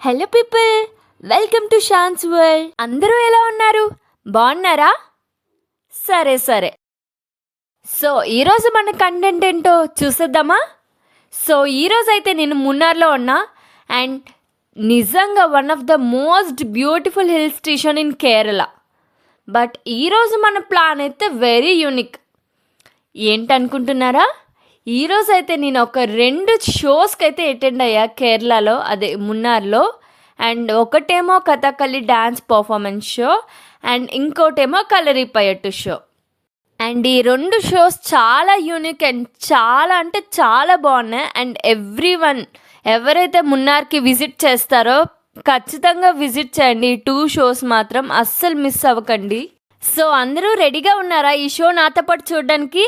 Hello people, welcome to Shan's world. అందరూ ఎలా ఉన్నారు? బాగున్నారా? సరే. సో ఈరోజు మన కంటెంట్ ఏంటో చూసేద్దామా? సో ఈరోజు అయితే నేను మున్నార్లో ఉన్నా అండ్ నిజంగా one of the most beautiful hill station in Kerala. But ఈరోజు మన ప్లాన్ అయితే వెరీ యూనిక్. ఏంటనుకుంటున్నారా? ఈరోజు అయితే నేను ఒక 2 షోస్కి అయితే అటెండ్ అయ్యా కేరళలో, అదే మున్నార్లో. అండ్ ఒకటేమో Kathakali dance performance show and ఇంకోటేమో కలరిపయట్టు షో. అండ్ ఈ 2 షోస్ చాలా యూనిక్ అండ్ చాలా అంటే చాలా బాగున్నాయి. అండ్ ఎవ్రీవన్ ఎవరైతే మున్నార్కి విజిట్ చేస్తారో ఖచ్చితంగా విజిట్ చేయండి. ఈ 2 షోస్ మాత్రం అస్సలు మిస్ అవ్వకండి. సో అందరూ రెడీగా ఉన్నారా ఈ షో నాతో పాటు చూడడానికి?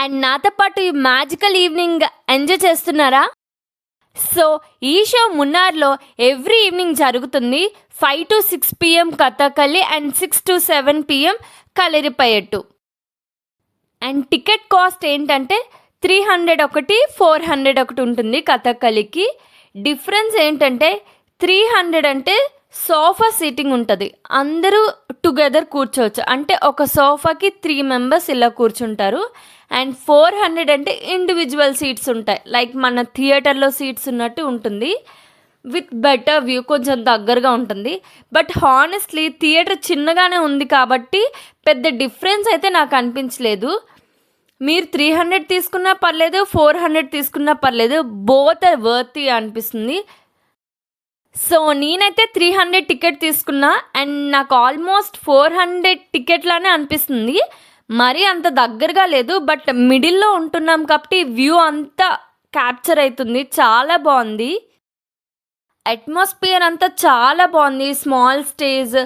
అండ్ నాతో పాటు ఈ మ్యాజికల్ ఈవినింగ్ ఎంజాయ్ చేస్తున్నారా? సో ఈ షో మున్నార్లో ఎవ్రీ ఈవినింగ్ జరుగుతుంది. 5 to 6 PM Kathakali and 6 to 7 PM Kalaripayattu. And ticket cost ఏంటంటే 300 ఒకటి, 400 ఒకటి ఉంటుంది. కథకళికి డిఫరెన్స్ ఏంటంటే 300 అంటే సోఫా సీటింగ్ ఉంటుంది, అందరూ టుగెదర్ కూర్చోవచ్చు. అంటే ఒక సోఫాకి 3 members ఇలా కూర్చుంటారు. అండ్ 400 అంటే ఇండివిజువల్ సీట్స్ ఉంటాయి, లైక్ మన థియేటర్లో సీట్స్ ఉన్నట్టు ఉంటుంది, విత్ బెటర్ వ్యూ, కొంచెం దగ్గరగా ఉంటుంది. బట్ హానెస్ట్లీ థియేటర్ చిన్నగానే ఉంది కాబట్టి పెద్ద డిఫరెన్స్ అయితే నాకు అనిపించలేదు. మీరు 300 తీసుకున్నా పర్లేదు, 400 తీసుకున్నా పర్లేదు, బోత్ ఆర్ వర్తీ అనిపిస్తుంది. సో నేనైతే 300 టికెట్ తీసుకున్నా అండ్ నాకు ఆల్మోస్ట్ 400 టికెట్లానే అనిపిస్తుంది. మరీ అంత దగ్గరగా లేదు, బట్ మిడిల్లో ఉంటున్నాం కాబట్టి వ్యూ అంతా క్యాప్చర్ అవుతుంది. చాలా బాగుంది, అట్మాస్ఫియర్ అంతా చాలా బాగుంది. స్మాల్ స్టేజ్,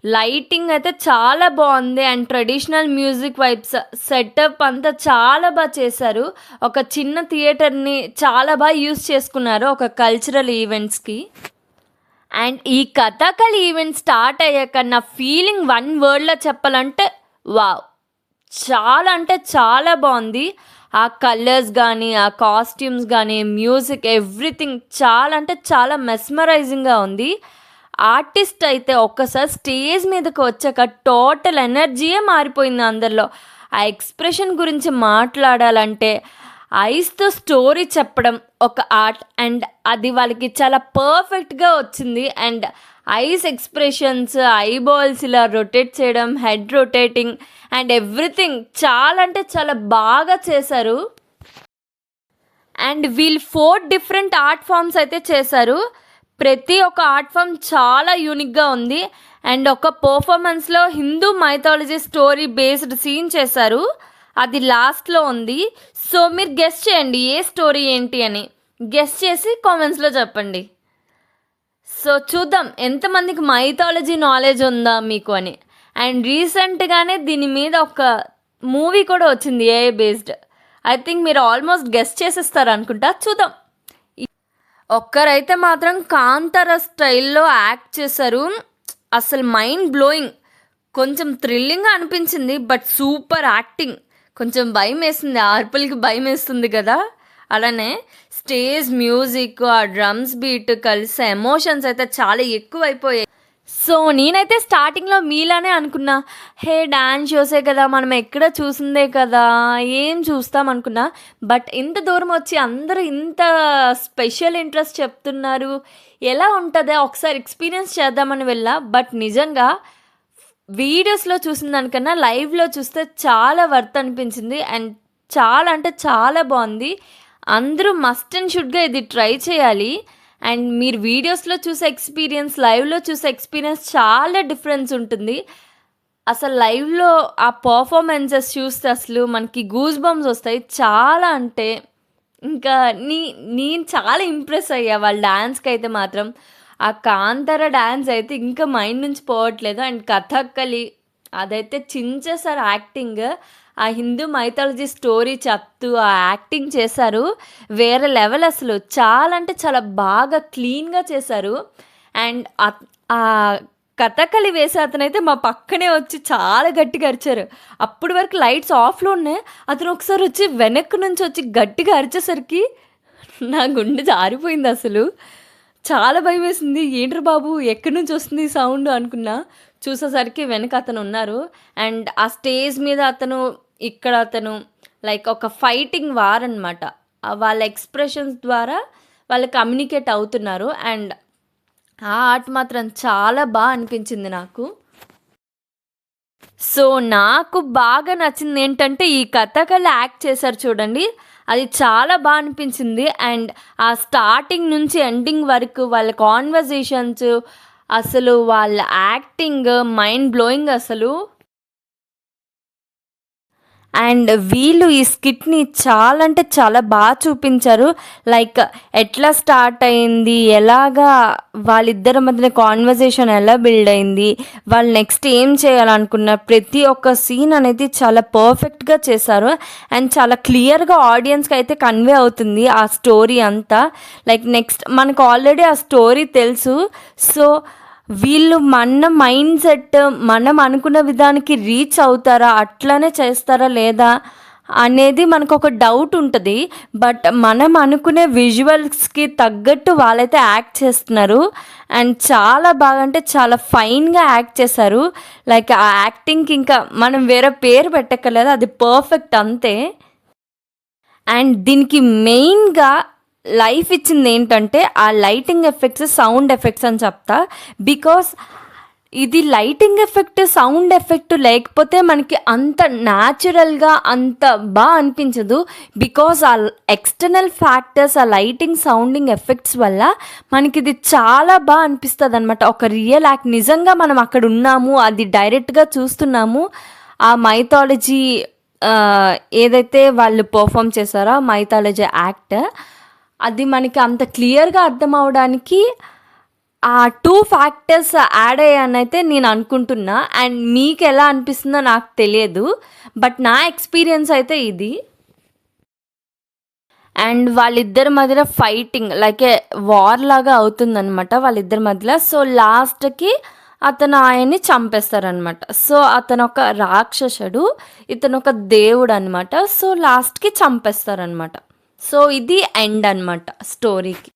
లైటింగ్ అయితే చాలా బాగుంది. And traditional music vibes, setup అంతా చాలా బాగా చేశారు. ఒక చిన్న థియేటర్ని చాలా బాగా యూజ్ చేసుకున్నారు ఒక కల్చరల్ ఈవెంట్స్కి. అండ్ ఈ కథకళి ఈవెంట్ స్టార్ట్ అయ్యాక నా ఫీలింగ్ 1 wordలో చెప్పాలంటే వావ్, చాలా అంటే చాలా బాగుంది. ఆ కలర్స్ కానీ, ఆ కాస్ట్యూమ్స్ కానీ, మ్యూజిక్, ఎవ్రీథింగ్ చాలా అంటే చాలా మెస్మరైజింగ్గా ఉంది. ఆర్టిస్ట్ అయితే ఒక్కసారి స్టేజ్ మీదకి వచ్చాక టోటల్ ఎనర్జీయే మారిపోయింది అందరిలో. ఆ ఎక్స్ప్రెషన్ గురించి మాట్లాడాలంటే ఐస్తో స్టోరీ చెప్పడం ఒక ఆర్ట్, అండ్ అది వాళ్ళకి చాలా పర్ఫెక్ట్గా వచ్చింది. అండ్ ఐస్ ఎక్స్ప్రెషన్స్, ఐబాల్స్ ఇలా రొటేట్ చేయడం, హెడ్ రొటేటింగ్ అండ్ ఎవ్రీథింగ్ చాలా అంటే చాలా బాగా చేశారు. అండ్ వీళ్ళు 4 డిఫరెంట్ ఆర్ట్ ఫామ్స్ అయితే చేశారు. ప్రతి ఒక్క ఆర్ట్ ఫామ్ చాలా యూనిక్గా ఉంది. అండ్ ఒక పర్ఫార్మెన్స్లో Hindu mythology story based scene చేశారు, అది లాస్ట్లో ఉంది. సో మీరు గెస్ చేయండి ఏ స్టోరీ ఏంటి అని. గెస్ చేసి కామెంట్స్లో చెప్పండి. సో చూద్దాం ఎంతమందికి మైథాలజీ నాలెడ్జ్ ఉందా మీకు అని. అండ్ రీసెంట్గానే దీని మీద ఒక మూవీ కూడా వచ్చింది ఏఐ బేస్డ్. ఐ థింక్ మీరు ఆల్మోస్ట్ గెస్ చేసేస్తారు అనుకుంటా. చూద్దాం. ఒక్కరైతే మాత్రం కాంతార స్టైల్లో యాక్ట్ చేశారు, అసలు మైండ్ బ్లోయింగ్. కొంచెం థ్రిల్లింగ్గా అనిపించింది, బట్ సూపర్ యాక్టింగ్. కొంచెం భయం వేస్తుంది, ఆర్పులకి భయం వేస్తుంది కదా, అలానే స్టేజ్ మ్యూజిక్, ఆ డ్రమ్స్ బీట్ కలిసి ఎమోషన్స్ అయితే చాలా ఎక్కువైపోయాయి. సో నేనైతే స్టార్టింగ్లో మీలానే అనుకున్నా, హే డాన్స్ షోసే కదా, మనం ఎక్కడ చూసిందే కదా, ఏం చూస్తాం అనుకున్నా. బట్ ఇంత దూరం వచ్చి అందరూ ఇంత స్పెషల్ ఇంట్రెస్ట్ చెప్తున్నారు, ఎలా ఉంటుందో ఒకసారి ఎక్స్పీరియన్స్ చేద్దామని వెళ్ళా. బట్ నిజంగా వీడియోస్లో చూసిన దానికన్నా లైవ్లో చూస్తే చాలా వర్త్ అనిపించింది. అండ్ చాలా అంటే చాలా బాగుంది. అందరూ మస్ట్ అండ్ షుడ్గా ఇది ట్రై చేయాలి. అండ్ మీరు వీడియోస్లో చూసే ఎక్స్పీరియన్స్, లైవ్లో చూసే ఎక్స్పీరియన్స్ చాలా డిఫరెన్స్ ఉంటుంది. అసలు లైవ్లో ఆ పర్ఫార్మెన్సెస్ చూస్తే అసలు మనకి గూస్ బంప్స్ వస్తాయి. చాలా అంటే ఇంకా నేను చాలా ఇంప్రెస్ అయ్యా వాళ్ళ డ్యాన్స్కి అయితే మాత్రం. ఆ కాంతార డ్యాన్స్ అయితే ఇంకా మైండ్ నుంచి పోవట్లేదు. అండ్ కథకళి అదైతే చించేశారు యాక్టింగ్. ఆ హిందూ మైథాలజీ స్టోరీ చెప్తూ ఆ యాక్టింగ్ చేశారు వేరే లెవెల్. అసలు చాలా అంటే చాలా బాగా క్లీన్గా చేశారు. అండ్ ఆ కథకళి వేసే అతనైతే మా పక్కనే వచ్చి చాలా గట్టిగా అరిచారు. అప్పటి వరకు లైట్స్ ఆఫ్లో ఉన్నాయి, అతను ఒకసారి వచ్చి వెనక్కి నుంచి వచ్చి గట్టిగా అరిచేసరికి నా గుండె జారిపోయింది. అసలు చాలా భయమేసింది. ఏంట్రా బాబు ఎక్కడి నుంచి వస్తుంది ఈ సౌండ్ అనుకున్నా. చూసేసరికి వెనక అతను ఉన్నారు. అండ్ ఆ స్టేజ్ మీద అతను, ఇక్కడ అతను లైక్ ఒక ఫైటింగ్ వార్ అనమాట. వాళ్ళ ఎక్స్‌ప్రెషన్స్ ద్వారా వాళ్ళు కమ్యూనికేట్ అవుతున్నారు. అండ్ ఆ ఆర్ట్ మాత్రం చాలా అనిపించింది నాకు. సో, నాకు బాగా నచ్చిందేంటంటే, ఈ కథకళి యాక్ట్ చేశారు చూడండి, అది చాలా అనిపించింది. అండ్ ఆ స్టార్టింగ్ నుంచి ఎండింగ్ వరకు వాళ్ళ కాన్వర్జేషన్స్, అసలు వాళ్ళ యాక్టింగ్ మైండ్ బ్లోయింగ్ అసలు. అండ్ వీళ్ళు ఈ స్కిట్‌ని చాలా అంటే చాలా చూపించారు. లైక్ ఎట్లా స్టార్ట్ అయింది, ఎలాగా వాళ్ళిద్దరి మధ్యన కాన్వర్జేషన్ ఎలా బిల్డ్ అయింది, వాళ్ళు నెక్స్ట్ ఏం చేయాలనుకున్నారు, ప్రతి ఒక్క సీన్ అనేది చాలా పర్ఫెక్ట్‌గా చేశారు. అండ్ చాలా క్లియర్‌గా ఆడియన్స్‌కి అయితే కన్వే అవుతుంది ఆ స్టోరీ అంతా. లైక్ నెక్స్ట్ మనకు ఆల్రెడీ ఆ స్టోరీ తెలుసు. సో వీళ్ళు మన మైండ్ సెట్ మనం అనుకున్న విధానికి రీచ్ అవుతారా, అట్లనే చేస్తారా లేదా అనేది మనకు ఒక డౌట్ ఉంటుంది. బట్ మనం అనుకునే విజువల్స్కి తగ్గట్టు వాళ్ళైతే యాక్ట్ చేస్తున్నారు. అండ్ చాలా బాగా అంటే చాలా ఫైన్గా యాక్ట్ చేశారు. లైక్ ఆ యాక్టింగ్కి ఇంకా మనం వేరే పేరు పెట్టక్కర్లేదు, అది పర్ఫెక్ట్ అంతే. అండ్ దీనికి మెయిన్గా లైఫ్ ఇచ్చింది ఏంటంటే ఆ లైటింగ్ ఎఫెక్ట్స్, సౌండ్ ఎఫెక్ట్స్ అని చెప్తా. బికాస్ ఇది లైటింగ్ ఎఫెక్ట్, సౌండ్ ఎఫెక్ట్ లేకపోతే మనకి అంత న్యాచురల్గా అంత అనిపించదు. బికాస్ ఆ ఎక్స్టర్నల్ ఫ్యాక్టర్స్, ఆ లైటింగ్, సౌండింగ్ ఎఫెక్ట్స్ వల్ల మనకి ఇది చాలా అనిపిస్తుంది అనమాట. ఒక రియల్ యాక్ట్, నిజంగా మనం అక్కడ ఉన్నాము, అది డైరెక్ట్గా చూస్తున్నాము. ఆ మైథాలజీ ఏదైతే వాళ్ళు పర్ఫామ్ చేశారో మైథాలజీ యాక్ట్, అది మనకి అంత క్లియర్గా అర్థం అవడానికి ఆ 2 ఫ్యాక్టర్స్ యాడ్ అయ్యానైతే నేను అనుకుంటున్నా. అండ్ మీకు ఎలా అనిపిస్తుందో నాకు తెలియదు, బట్ నా ఎక్స్పీరియన్స్ అయితే ఇది. అండ్ వాళ్ళిద్దరి మధ్యలో ఫైటింగ్ లైక్ ఏ వార్ లాగా అవుతుందన్నమాట వాళ్ళిద్దరి మధ్యలో. సో లాస్ట్కి అతను ఆయన్ని చంపేస్తారనమాట. సో అతను ఒక రాక్షసుడు, ఇతను ఒక దేవుడు అనమాట. సో లాస్ట్కి చంపేస్తారనమాట. సో ఇది ఎండ్ అనమాట స్టోరీకి.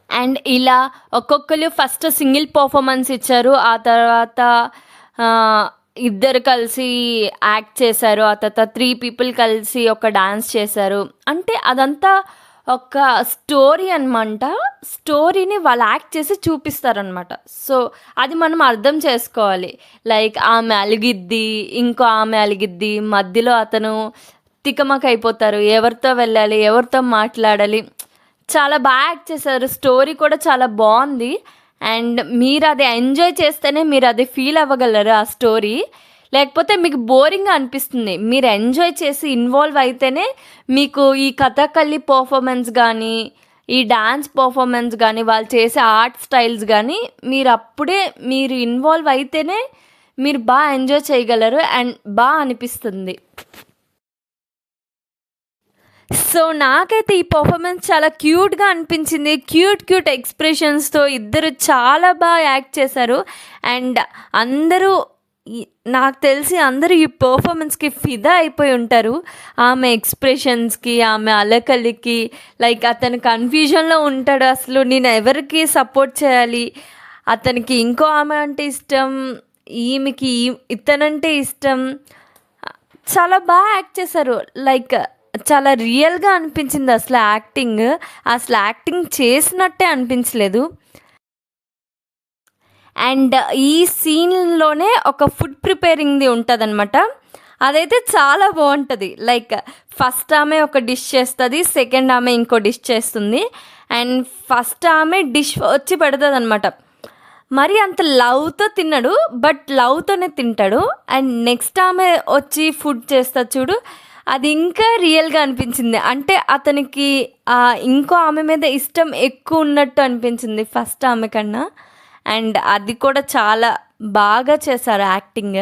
అండ్ ఇలా ఒక్కొక్కరు ఫస్ట్ సింగిల్ పర్ఫార్మెన్స్ ఇచ్చారు, ఆ తర్వాత ఇద్దరు కలిసి యాక్ట్ చేశారు, ఆ తర్వాత 3 పీపుల్ కలిసి ఒక డాన్స్ చేశారు. అంటే అదంతా ఒక స్టోరీ అనమాట. స్టోరీని వాళ్ళు యాక్ట్ చేసి చూపిస్తారనమాట. సో అది మనం అర్థం చేసుకోవాలి. లైక్ ఆమె అలిగిద్ది, ఇంకో ఆమె అలిగిద్ది, మధ్యలో అతను తికమక అయిపోతారు, ఎవరితో వెళ్ళాలి, ఎవరితో మాట్లాడాలి. చాలా యాక్ట్ చేశారు. స్టోరీ కూడా చాలా బాగుంది. అండ్ మీరు అది ఎంజాయ్ చేస్తేనే మీరు అది ఫీల్ అవ్వగలరు ఆ స్టోరీ. లేకపోతే మీకు బోరింగ్గా అనిపిస్తుంది. మీరు ఎంజాయ్ చేసి ఇన్వాల్వ్ అయితేనే మీకు ఈ కథకళి పర్ఫార్మెన్స్ కానీ, ఈ డాన్స్ పర్ఫార్మెన్స్ కానీ, వాళ్ళు చేసే ఆర్ట్ స్టైల్స్ కానీ మీరు అప్పుడే మీరు ఇన్వాల్వ్ అయితేనే మీరు ఎంజాయ్ చేయగలరు అండ్ అనిపిస్తుంది. సో నాకైతే ఈ పర్ఫార్మెన్స్ చాలా క్యూట్గా అనిపించింది. క్యూట్ ఎక్స్ప్రెషన్స్తో ఇద్దరు చాలా యాక్ట్ చేశారు. అండ్ అందరూ నాకు తెలిసి అందరూ ఈ పర్ఫార్మెన్స్కి ఫిదా అయిపోయి ఉంటారు. ఆమె ఎక్స్ప్రెషన్స్కి, ఆమె అలకలికి. లైక్ అతను కన్ఫ్యూజన్లో ఉంటాడు, అసలు నేను ఎవరికి సపోర్ట్ చేయాలి, అతనికి ఇంకో ఆమె అంటే ఇష్టం, ఈమెకి ఇతనంటే ఇష్టం. చాలా యాక్ట్ చేశారు. లైక్ చాలా రియల్గా అనిపించింది అసలు యాక్టింగ్ చేసినట్టే అనిపించలేదు. అండ్ ఈ సీన్లోనే ఒక ఫుడ్ ప్రిపేరింగ్ది ఉంటుంది అనమాట. అదైతే చాలా బాగుంటుంది. లైక్ ఫస్ట్ ఆమె ఒక డిష్ చేస్తుంది, సెకండ్ ఆమె ఇంకో డిష్ చేస్తుంది. అండ్ ఫస్ట్ ఆమె డిష్ వచ్చి పెడుతుంది అనమాట. మరి అంత లవ్తో తినడు, బట్ లవ్తోనే తింటాడు. అండ్ నెక్స్ట్ ఆమె వచ్చి ఫుడ్ చేస్తా చూడు, అది ఇంకా రియల్గా అనిపించింది. అంటే అతనికి ఇంకో ఆమె మీద ఇష్టం ఎక్కువ ఉన్నట్టు అనిపించింది ఫస్ట్ ఆమె కన్నా. అండ్ అది కూడా చాలా బాగా చేశారు యాక్టింగ్.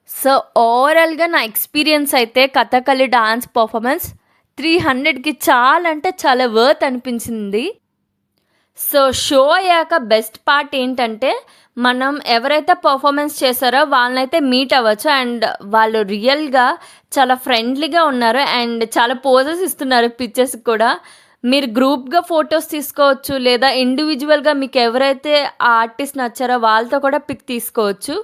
సో ఓవరాల్గా నా ఎక్స్పీరియన్స్ అయితే కథకళి డాన్స్ పర్ఫార్మెన్స్ 300కి చాలా అంటే చాలా వర్త్ అనిపించింది. సో షో అయ్యాక బెస్ట్ పార్ట్ ఏంటంటే మనం ఎవరైతే పర్ఫార్మెన్స్ చేశారో వాళ్ళనైతే మీట్ అవ్వచ్చు. అండ్ వాళ్ళు రియల్గా చాలా ఫ్రెండ్లీగా ఉన్నారు అండ్ చాలా పోజెస్ ఇస్తున్నారు పిక్చర్స్కి కూడా. మీరు గ్రూప్గా ఫొటోస్ తీసుకోవచ్చు, లేదా ఇండివిజువల్గా మీకు ఎవరైతే ఆ ఆర్టిస్ట్ నచ్చారో వాళ్ళతో కూడా పిక్ తీసుకోవచ్చు.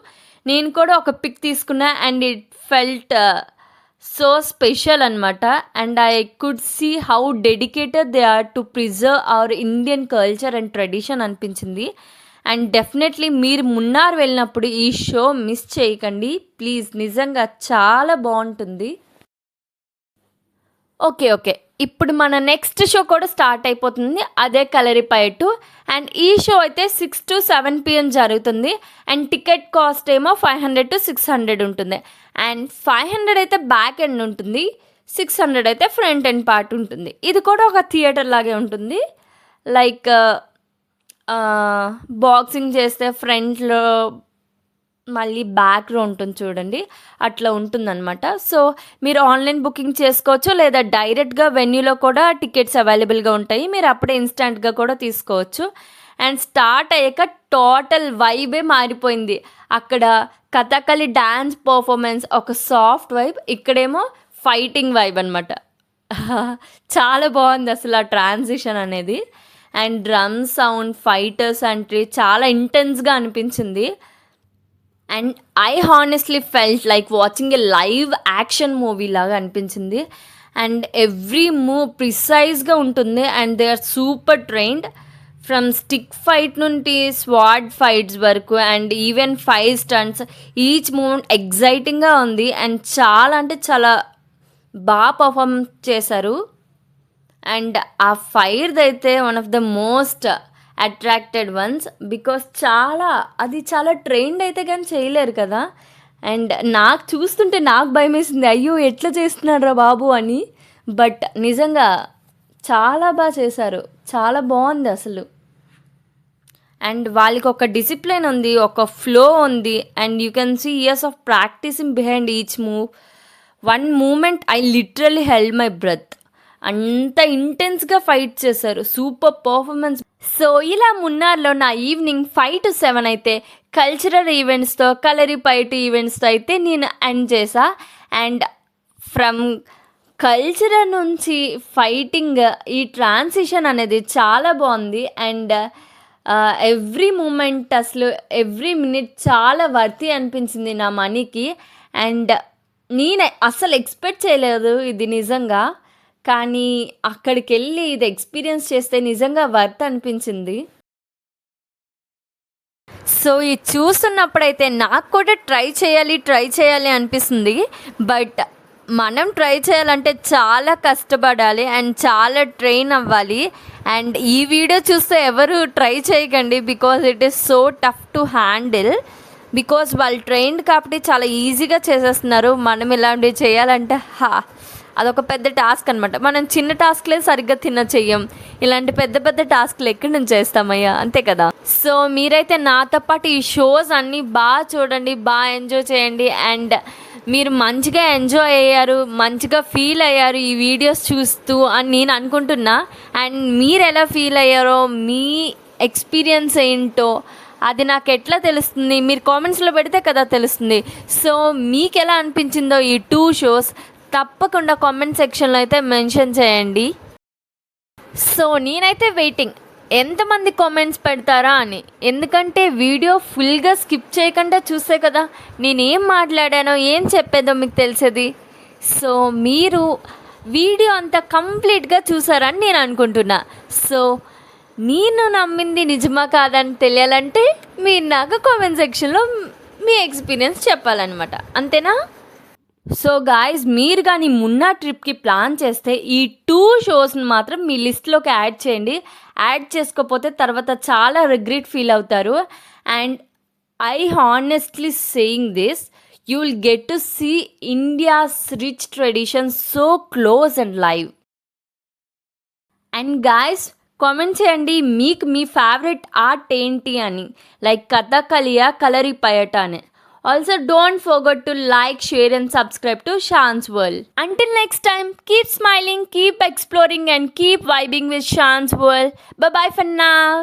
నేను కూడా ఒక పిక్ తీసుకున్నా and it felt so special అనమాట. And I could see how dedicated they are to preserve our Indian culture and tradition అనిపించింది. అండ్ డెఫినెట్లీ మీరు మున్నార్ వెళ్ళినప్పుడు ఈ షో మిస్ చేయకండి ప్లీజ్, నిజంగా చాలా బాగుంటుంది. ఓకే, ఇప్పుడు మన నెక్స్ట్ షో కూడా స్టార్ట్ అయిపోతుంది, అదే కలరిపయట్టు. అండ్ ఈ షో అయితే 6 to 7 PM జరుగుతుంది. అండ్ టికెట్ కాస్ట్ ఏమో 500 to 600 ఉంటుంది. అండ్ 500 అయితే బ్యాక్ ఎండ్ ఉంటుంది, 600 అయితే ఫ్రంట్ ఎండ్ పార్ట్ ఉంటుంది. ఇది కూడా ఒక థియేటర్ లాగే ఉంటుంది. లైక్ బాక్సింగ్ చేస్తే ఫ్రంట్లో మళ్ళీ బ్యాక్ రో ఉంటుంది చూడండి, అట్లా ఉంటుందన్నమాట. సో మీరు ఆన్లైన్ బుకింగ్ చేసుకోవచ్చు, లేదా డైరెక్ట్గా వెన్యూలో కూడా టికెట్స్ అవైలబుల్గా ఉంటాయి, మీరు అప్పుడే ఇన్స్టెంట్గా కూడా తీసుకోవచ్చు. అండ్ స్టార్ట్ అయ్యాక టోటల్ వైబే మారిపోయింది. అక్కడ కథకళి డ్యాన్స్ పర్ఫార్మెన్స్ ఒక సాఫ్ట్ వైబ్, ఇక్కడేమో ఫైటింగ్ వైబ్ అనమాట. చాలా బాగుంది అసలు ఆ ట్రాన్సిషన్ అనేది. అండ్ డ్రమ్ సౌండ్, ఫైటర్స్ అంటే చాలా ఇంటెన్స్గా అనిపించింది. And I honestly felt like watching a live action movie లాగా అనిపించింది. అండ్ ఎవ్రీ మూవ్ ప్రిసైజ్గా ఉంటుంది. And they are super trained from stick fight నుండి స్వాడ్ ఫైట్స్ వరకు. And even 5 stunts, each moment ఎగ్జైటింగ్గా ఉంది. అండ్ చాలా అంటే చాలా బాగా పర్ఫామ్ చేశారు. అండ్ ఆ ఫైర్ది అయితే one of the most attracted once, because అది చాలా ట్రైన్డ్ అయితే కానీ చేయలేరు కదా. అండ్ నాకు చూస్తుంటే నాకు భయం వేసింది, అయ్యో ఎట్లా చేస్తున్నారా బాబు అని. బట్ నిజంగా చాలా బాగా చేశారు, చాలా బాగుంది అసలు. అండ్ వాళ్ళకి ఒక డిసిప్లిన్ ఉంది, ఒక ఫ్లో ఉంది. And you can see years of practicing behind each move. One moment I literally held my breath, అంత ఇంటెన్స్గా ఫైట్ చేశారు, సూపర్ పర్ఫార్మెన్స్. సో ఇలా మున్నార్లో నా ఈవినింగ్ 5 to 7 అయితే కల్చరల్ ఈవెంట్స్తో, కలరిపయట్టు ఈవెంట్స్తో అయితే నేను ఎండ్ చేసా. అండ్ ఫ్రమ్ కల్చరల్ నుంచి ఫైటింగ్, ఈ ట్రాన్సిషన్ అనేది చాలా బాగుంది. అండ్ ఎవ్రీ మూమెంట్ అసలు ఎవ్రీ మినిట్ చాలా వర్తి అనిపించింది నా మనీకి. అండ్ నేను అసలు ఎక్స్పెక్ట్ చేయలేదు ఇది నిజంగా, కానీ అక్కడికి వెళ్ళి ఇది ఎక్స్పీరియన్స్ చేస్తే నిజంగా వర్త్ అనిపించింది. సో ఇది చూస్తున్నప్పుడైతే నాకు కూడా ట్రై చేయాలి అనిపిస్తుంది. బట్ మనం ట్రై చేయాలంటే చాలా కష్టపడాలి అండ్ చాలా ట్రైన్ అవ్వాలి. అండ్ ఈ వీడియో చూస్తే ఎవరు ట్రై చేయకండి, because it is so tough to handle. Because వాళ్ళు ట్రైన్డ్ కాబట్టి చాలా ఈజీగా చేసేస్తున్నారు. మనం ఇలాంటివి చేయాలంటే అదొక పెద్ద టాస్క్ అనమాట. మనం చిన్న టాస్క్లే సరిగ్గా చెయ్యం, ఇలాంటి పెద్ద పెద్ద టాస్క్లు ఎక్కడి నుంచి చేస్తామయ్యా, అంతే కదా. సో మీరైతే నాతో పాటు ఈ షోస్ అన్నీ బాగా చూడండి, బాగా ఎంజాయ్ చేయండి. అండ్ మీరు మంచిగా ఎంజాయ్ అయ్యారు, మంచిగా ఫీల్ అయ్యారు ఈ వీడియోస్ చూస్తూ అని నేను అనుకుంటున్నా. అండ్ మీరు ఎలా ఫీల్ అయ్యారో, మీ ఎక్స్పీరియన్స్ ఏంటో అది నాకు ఎట్లా తెలుస్తుంది, మీరు కామెంట్స్లో పెడితే కదా తెలుస్తుంది. సో మీకు ఎలా అనిపించిందో ఈ 2 షోస్ తప్పకుండా కామెంట్ సెక్షన్లో అయితే మెన్షన్ చేయండి. సో నేనైతే వెయిటింగ్ ఎంతమంది కామెంట్స్ పెడతారా అని. ఎందుకంటే వీడియో ఫుల్గా స్కిప్ చేయకుండా చూస్తే కదా నేనేం మాట్లాడానో ఏం చెప్పేదో మీకు తెలిసేది. సో మీరు వీడియో అంతా కంప్లీట్గా చూసారని నేను అనుకుంటున్నా. సో నేను నమ్మింది నిజమా కాదని తెలియాలంటే మీరు నాకు కామెంట్ సెక్షన్లో మీ ఎక్స్పీరియన్స్ చెప్పాలన్నమాట, అంతేనా? సో గాయస్, మీరు కానీ మున్నా ట్రిప్కి ప్లాన్ చేస్తే ఈ 2 షోస్ని మాత్రం మీ లిస్ట్లోకి యాడ్ చేయండి. యాడ్ చేసుకోకపోతే తర్వాత చాలా రిగ్రెట్ ఫీల్ అవుతారు. And I honestly saying this, you will get to see India's rich tradition so close and live. And guys, comment చేయండి మీకు మీ ఫేవరెట్ ఆర్ట్ ఏంటి అని, లైక్ కథకళియా కలరిపయట అని. Also, don't forget to like, share and subscribe to Shan's World. Until next time, keep smiling, keep exploring and keep vibing with Shan's World. Bye-bye for now.